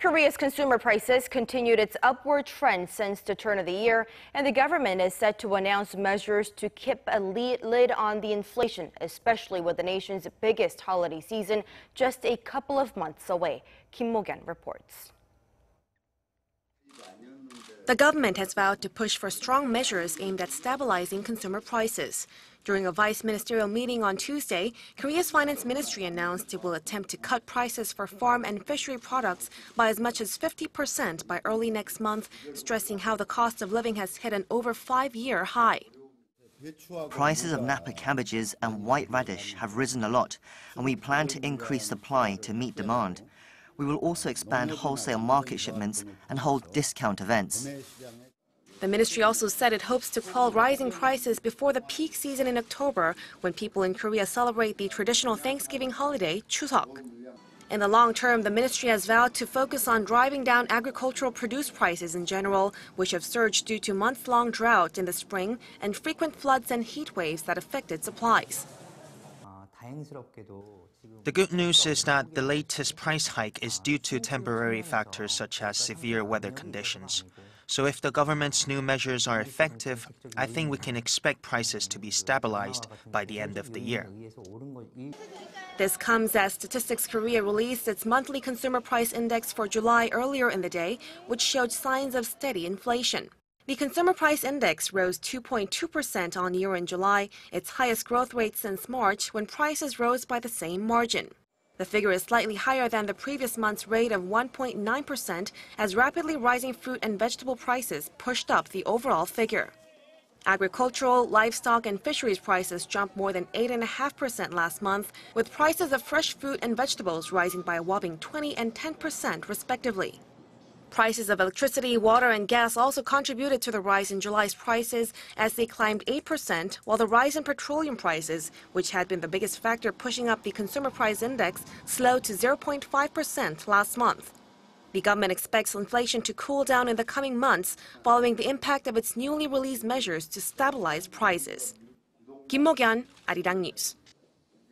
Korea's consumer prices continued its upward trend since the turn of the year, and the government is set to announce measures to keep a lid on the inflation, especially with the nation's biggest holiday season just a couple of months away. Mok-yeon reports. The government has vowed to push for strong measures aimed at stabilizing consumer prices. During a vice-ministerial meeting on Tuesday, Korea's finance ministry announced it will attempt to cut prices for farm and fishery products by as much as 50% by early next month, stressing how the cost of living has hit an over 5-year high. Prices of Napa cabbages and white radish have risen a lot, and we plan to increase supply to meet demand. We will also expand wholesale market shipments and hold discount events. The ministry also said it hopes to quell rising prices before the peak season in October, when people in Korea celebrate the traditional Thanksgiving holiday, Chuseok. In the long term, the ministry has vowed to focus on driving down agricultural produce prices in general, which have surged due to month-long drought in the spring and frequent floods and heat waves that affected supplies. The good news is that the latest price hike is due to temporary factors such as severe weather conditions. So if the government's new measures are effective, I think we can expect prices to be stabilized by the end of the year. This comes as Statistics Korea released its monthly consumer price index for July earlier in the day, which showed signs of steady inflation. The consumer price index rose 2.2% on year in July, its highest growth rate since March, when prices rose by the same margin. The figure is slightly higher than the previous month's rate of 1.9%, as rapidly rising fruit and vegetable prices pushed up the overall figure. Agricultural, livestock, and fisheries prices jumped more than 8.5% last month, with prices of fresh fruit and vegetables rising by a whopping 20% and 10% respectively. Prices of electricity, water, and gas also contributed to the rise in July's prices as they climbed 8%, while the rise in petroleum prices, which had been the biggest factor pushing up the consumer price index, slowed to 0.5% last month. The government expects inflation to cool down in the coming months following the impact of its newly released measures to stabilize prices. Mok-yeon, Arirang News.